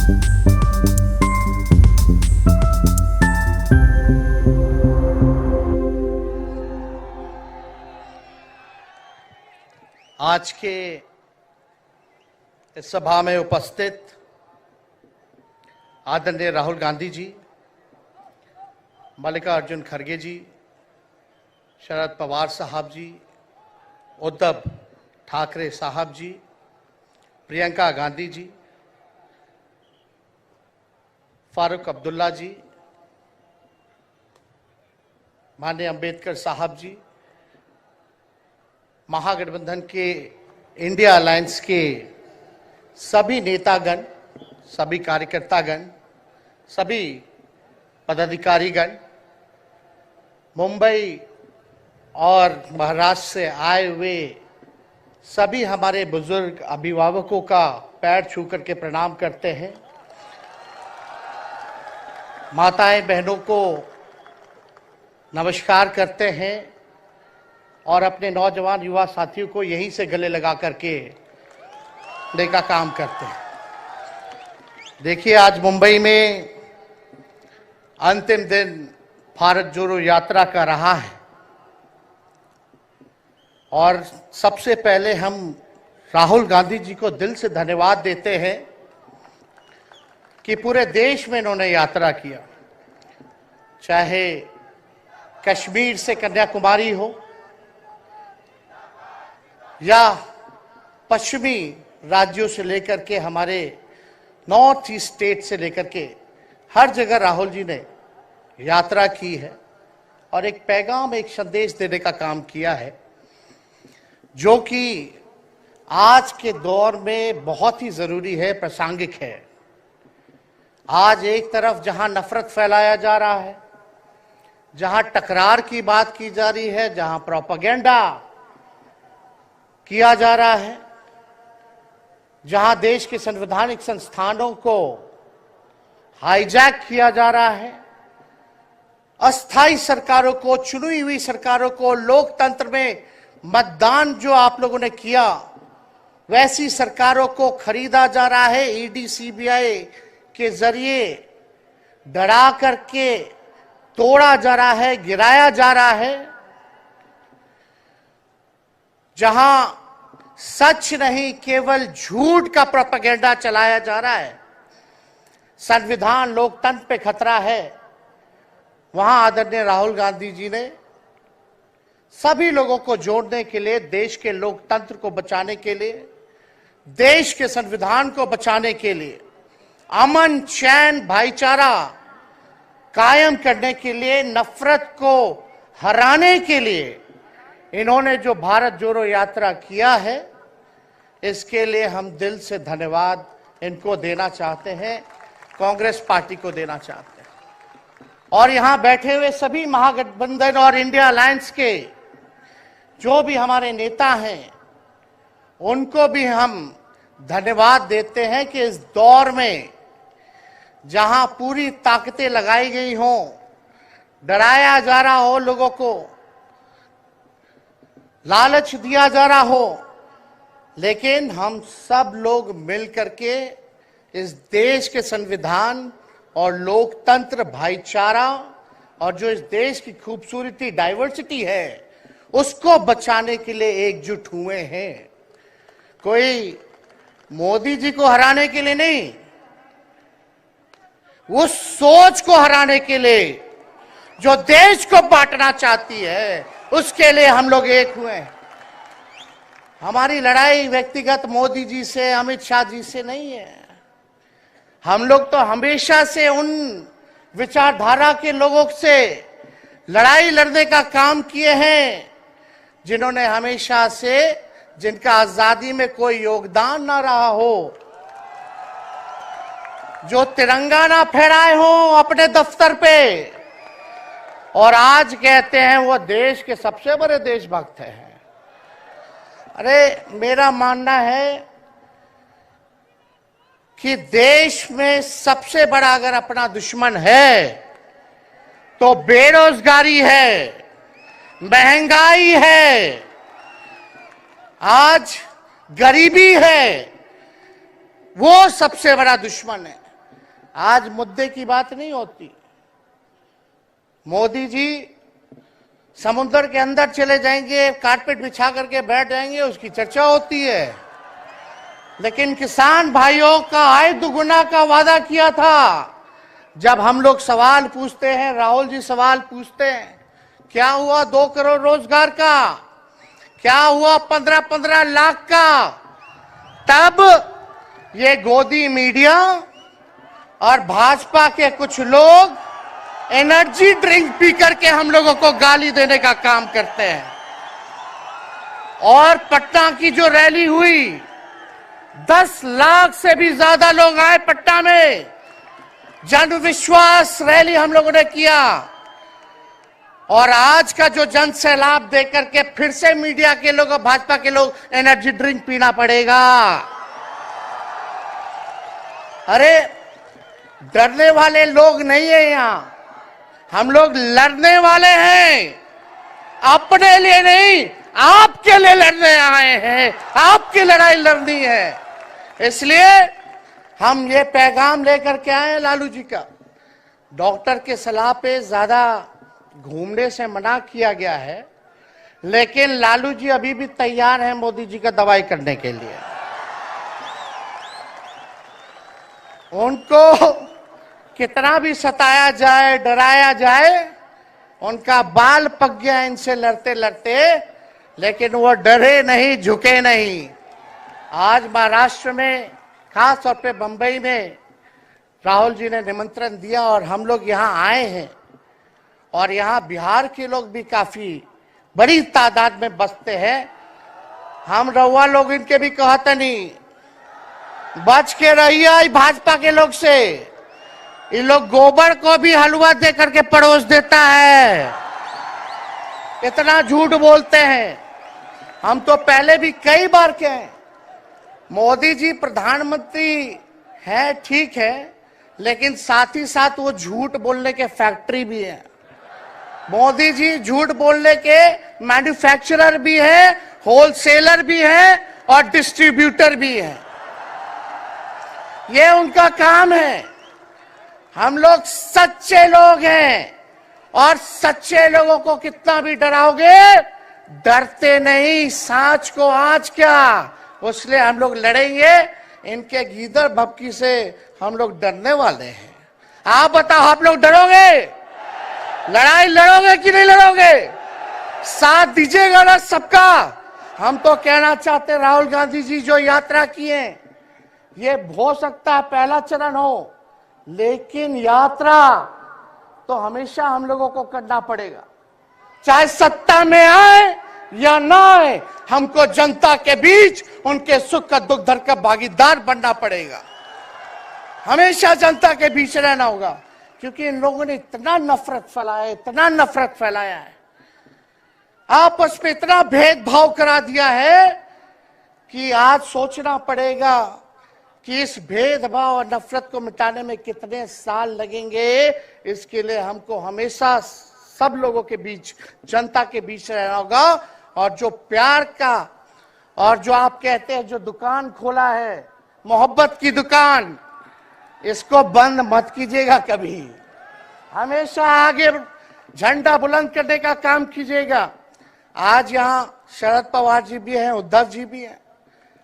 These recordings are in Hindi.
आज के इस सभा में उपस्थित आदरणीय राहुल गांधी जी, मल्लिकार्जुन खड़गे जी, शरद पवार साहब जी, उद्धव ठाकरे साहब जी, प्रियंका गांधी जी, फारूक अब्दुल्ला जी, माननीय अंबेडकर साहब जी, महागठबंधन के इंडिया अलायंस के सभी नेतागण, सभी कार्यकर्तागण, सभी पदाधिकारीगण, मुंबई और महाराष्ट्र से आए हुए सभी हमारे बुजुर्ग अभिभावकों का पैर छू करके प्रणाम करते हैं। माताएं बहनों को नमस्कार करते हैं और अपने नौजवान युवा साथियों को यहीं से गले लगा करके का काम करते हैं। देखिए, आज मुंबई में अंतिम दिन भारत जोड़ो यात्रा का रहा है और सबसे पहले हम राहुल गांधी जी को दिल से धन्यवाद देते हैं कि पूरे देश में इन्होंने यात्रा किया, चाहे कश्मीर से कन्याकुमारी हो या पश्चिमी राज्यों से लेकर के हमारे नॉर्थ ईस्ट स्टेट से लेकर के हर जगह राहुल जी ने यात्रा की है और एक पैगाम, एक संदेश देने का काम किया है, जो कि आज के दौर में बहुत ही जरूरी है, प्रासंगिक है। आज एक तरफ जहां नफरत फैलाया जा रहा है, जहां टकरार की बात की जा रही है, जहां प्रोपेगेंडा किया जा रहा है, जहां देश के संवैधानिक संस्थानों को हाईजैक किया जा रहा है, अस्थाई सरकारों को, चुनी हुई सरकारों को, लोकतंत्र में मतदान जो आप लोगों ने किया वैसी सरकारों को खरीदा जा रहा है, ईडी सीबीआई के जरिए डरा करके तोड़ा जा रहा है, गिराया जा रहा है। जहां सच नहीं, केवल झूठ का प्रोपेगेंडा चलाया जा रहा है, संविधान लोकतंत्र पे खतरा है, वहां आदरणीय राहुल गांधी जी ने सभी लोगों को जोड़ने के लिए, देश के लोकतंत्र को बचाने के लिए, देश के संविधान को बचाने के लिए, अमन चैन भाईचारा कायम करने के लिए, नफरत को हराने के लिए इन्होंने जो भारत जोड़ो यात्रा किया है, इसके लिए हम दिल से धन्यवाद इनको देना चाहते हैं, कांग्रेस पार्टी को देना चाहते हैं। और यहां बैठे हुए सभी महागठबंधन और इंडिया अलायंस के जो भी हमारे नेता हैं, उनको भी हम धन्यवाद देते हैं कि इस दौर में जहां पूरी ताकतें लगाई गई हों, डराया जा रहा हो, लोगों को लालच दिया जा रहा हो, लेकिन हम सब लोग मिलकर के इस देश के संविधान और लोकतंत्र, भाईचारा और जो इस देश की खूबसूरती, डाइवर्सिटी है, उसको बचाने के लिए एकजुट हुए हैं। कोई मोदी जी को हराने के लिए नहीं, उस सोच को हराने के लिए जो देश को बांटना चाहती है, उसके लिए हम लोग एक हुए हैं। हमारी लड़ाई व्यक्तिगत मोदी जी से, अमित शाह जी से नहीं है। हम लोग तो हमेशा से उन विचारधारा के लोगों से लड़ाई लड़ने का काम किए हैं जिन्होंने हमेशा से, जिनका आजादी में कोई योगदान ना रहा हो, जो तिरंगा ना फहराए हो अपने दफ्तर पे, और आज कहते हैं वो देश के सबसे बड़े देशभक्त हैं। अरे, मेरा मानना है कि देश में सबसे बड़ा अगर अपना दुश्मन है तो बेरोजगारी है, महंगाई है, आज गरीबी है, वो सबसे बड़ा दुश्मन है। आज मुद्दे की बात नहीं होती। मोदी जी समुद्र के अंदर चले जाएंगे, कारपेट बिछा करके बैठ जाएंगे, उसकी चर्चा होती है। लेकिन किसान भाइयों का आय दुगुना का वादा किया था। जब हम लोग सवाल पूछते हैं, राहुल जी सवाल पूछते हैं, क्या हुआ 2 करोड़ रोजगार का, क्या हुआ 15-15 लाख का, तब ये गोदी मीडिया और भाजपा के कुछ लोग एनर्जी ड्रिंक पी करके हम लोगों को गाली देने का काम करते हैं। और पटना की जो रैली हुई, 10 लाख से भी ज्यादा लोग आए पटना में, जन विश्वास रैली हम लोगों ने किया। और आज का जो जन सैलाब देकर के फिर से मीडिया के लोग और भाजपा के लोग एनर्जी ड्रिंक पीना पड़ेगा। अरे डरने वाले लोग नहीं है यहां, हम लोग लड़ने वाले हैं। अपने लिए नहीं, आपके लिए लड़ने आए हैं, आपकी लड़ाई लड़नी है। इसलिए हम ये पैगाम लेकर के आए हैं लालू जी का। डॉक्टर के सलाह पे ज्यादा घूमने से मना किया गया है, लेकिन लालू जी अभी भी तैयार हैं मोदी जी का दवाई करने के लिए। उनको कितना भी सताया जाए, डराया जाए, उनका बाल पक गया इनसे लड़ते लड़ते, लेकिन वो डरे नहीं, झुके नहीं। आज महाराष्ट्र में, खास तौर पे बंबई में राहुल जी ने निमंत्रण दिया और हम लोग यहाँ आए हैं। और यहाँ बिहार के लोग भी काफी बड़ी तादाद में बसते हैं। हम रउआ लोग इनके भी कहते नहीं, बच के रहिए भाजपा के लोग से। ये लोग गोबर को भी हलवा दे करके परोस देता है, इतना झूठ बोलते हैं। हम तो पहले भी कई बार कहे, मोदी जी प्रधानमंत्री हैं ठीक है, लेकिन साथ ही साथ वो झूठ बोलने के फैक्ट्री भी है। मोदी जी झूठ बोलने के मैन्युफैक्चरर भी है, होलसेलर भी है और डिस्ट्रीब्यूटर भी है। ये उनका काम है। हम लोग सच्चे लोग हैं और सच्चे लोगों को कितना भी डराओगे, डरते नहीं। सांच को आज क्या, उसलिए हम लोग लड़ेंगे। इनके गीदड़ भपकी से हम लोग डरने वाले हैं। आप बताओ, आप लोग डरोगे? लड़ाई लड़ोगे कि नहीं लड़ोगे? साथ दीजिएगा ना सबका। हम तो कहना चाहते, राहुल गांधी जी जो यात्रा किए, ये हो सकता है पहला चरण हो, लेकिन यात्रा तो हमेशा हम लोगों को करना पड़ेगा। चाहे सत्ता में आए या ना आए, हमको जनता के बीच उनके सुख का दुख दर्द का भागीदार बनना पड़ेगा। हमेशा जनता के बीच रहना होगा, क्योंकि इन लोगों ने इतना नफरत फैलाया है, इतना नफरत फैलाया है, आपस में इतना भेदभाव करा दिया है कि आज सोचना पड़ेगा कि इस भेदभाव और नफरत को मिटाने में कितने साल लगेंगे। इसके लिए हमको हमेशा सब लोगों के बीच, जनता के बीच रहना होगा। और जो प्यार का, और जो आप कहते हैं जो दुकान खोला है, मोहब्बत की दुकान, इसको बंद मत कीजिएगा कभी। हमेशा आगे झंडा बुलंद करने का काम कीजिएगा। आज यहाँ शरद पवार जी भी हैं, उद्धव जी भी हैं।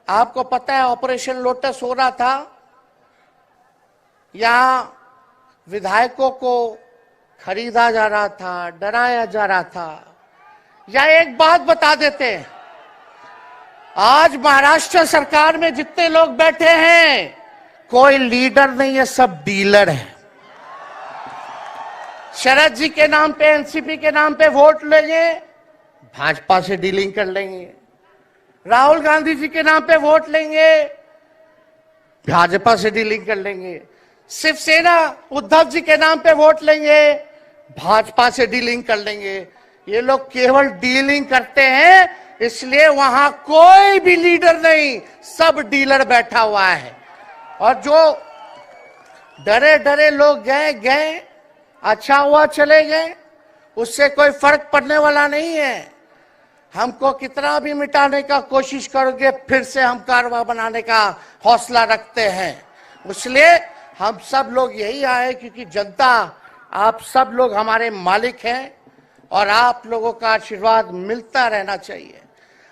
आपको पता है ऑपरेशन लोटस हो रहा था, यहां विधायकों को खरीदा जा रहा था, डराया जा रहा था। या एक बात बता देते हैं, आज महाराष्ट्र सरकार में जितने लोग बैठे हैं, कोई लीडर नहीं है, सब डीलर है। शरद जी के नाम पे, एनसीपी के नाम पे वोट लेंगे, भाजपा से डीलिंग कर लेंगे। राहुल गांधी जी के नाम पे वोट लेंगे, भाजपा से डीलिंग कर लेंगे। शिवसेना उद्धव जी के नाम पे वोट लेंगे, भाजपा से डीलिंग कर लेंगे। ये लोग केवल डीलिंग करते हैं, इसलिए वहां कोई भी लीडर नहीं, सब डीलर बैठा हुआ है। और जो डरे डरे लोग गए, अच्छा हुआ चले गए, उससे कोई फर्क पड़ने वाला नहीं है। हमको कितना भी मिटाने का कोशिश करोगे, फिर से हम कारवा बनाने का हौसला रखते हैं। इसलिए हम सब लोग यही आए क्योंकि जनता, आप सब लोग हमारे मालिक हैं और आप लोगों का आशीर्वाद मिलता रहना चाहिए।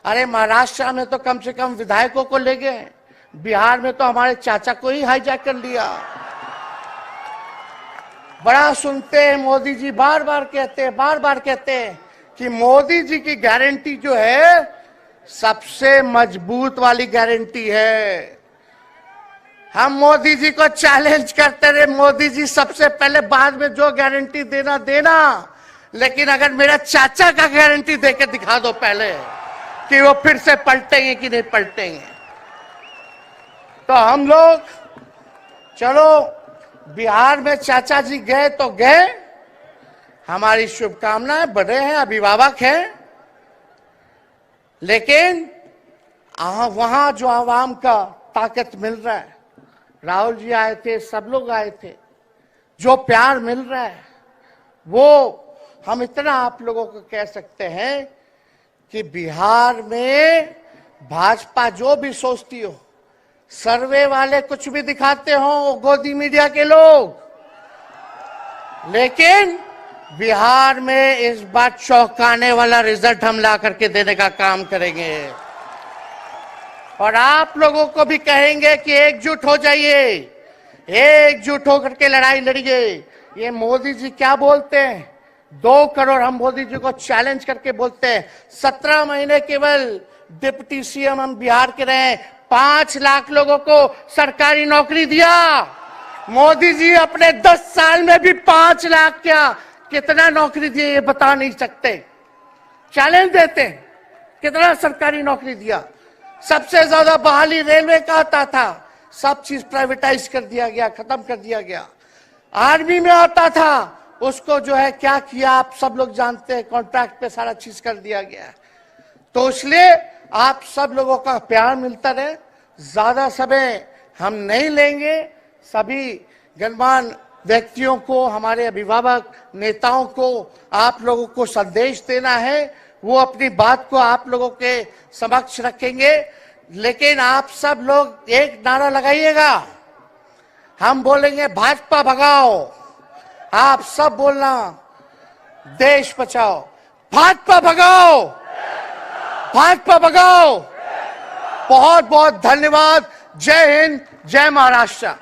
अरे महाराष्ट्र में तो कम से कम विधायकों को ले गए, बिहार में तो हमारे चाचा को ही हाईजैक कर लिया। बड़ा सुनते हैं मोदी जी, बार बार कहते हैं कि मोदी जी की गारंटी जो है सबसे मजबूत वाली गारंटी है। हम मोदी जी को चैलेंज करते रहे, मोदी जी सबसे पहले, बाद में जो गारंटी देना, लेकिन अगर मेरा चाचा का गारंटी देके दिखा दो पहले कि वो फिर से पलटेंगे कि नहीं पलटेंगे। तो हम लोग, चलो बिहार में चाचा जी गए तो गए, हमारी शुभकामनाएं, बड़े हैं, अभिभावक हैं, लेकिन वहां जो आवाम का ताकत मिल रहा है, राहुल जी आए थे, सब लोग आए थे, जो प्यार मिल रहा है वो हम इतना आप लोगों को कह सकते हैं कि बिहार में भाजपा जो भी सोचती हो, सर्वे वाले कुछ भी दिखाते हो, गोदी मीडिया के लोग, लेकिन बिहार में इस बार चौंकाने वाला रिजल्ट हम ला करके देने का काम करेंगे। और आप लोगों को भी कहेंगे कि एकजुट हो जाइए, एकजुट होकर के लड़ाई लड़िए। ये मोदी जी क्या बोलते हैं, 2 करोड़, हम मोदी जी को चैलेंज करके बोलते हैं, 17 महीने केवल डिप्टी सीएम हम बिहार के रहे, 5 लाख लोगों को सरकारी नौकरी दिया। मोदी जी अपने 10 साल में भी 5 लाख क्या, कितना नौकरी दिए ये बता नहीं सकते। चैलेंज देते हैं, कितना सरकारी नौकरी दिया। सबसे ज्यादा बहाली रेलवे का आता था, सब चीज प्राइवेटाइज कर दिया गया, खत्म कर दिया गया। आर्मी में आता था, उसको जो है क्या किया आप सब लोग जानते हैं, कॉन्ट्रैक्ट पे सारा चीज कर दिया गया। तो इसलिए आप सब लोगों का प्यार मिलता रहे, ज्यादा समय हम नहीं लेंगे। सभी गणमान्य व्यक्तियों को, हमारे अभिभावक नेताओं को आप लोगों को संदेश देना है, वो अपनी बात को आप लोगों के समक्ष रखेंगे। लेकिन आप सब लोग एक नारा लगाइएगा, हम बोलेंगे भाजपा भगाओ, आप सब बोलना देश बचाओ, भाजपा भगाओ, भाजपा भगाओ। बहुत बहुत धन्यवाद। जय हिंद, जय महाराष्ट्र।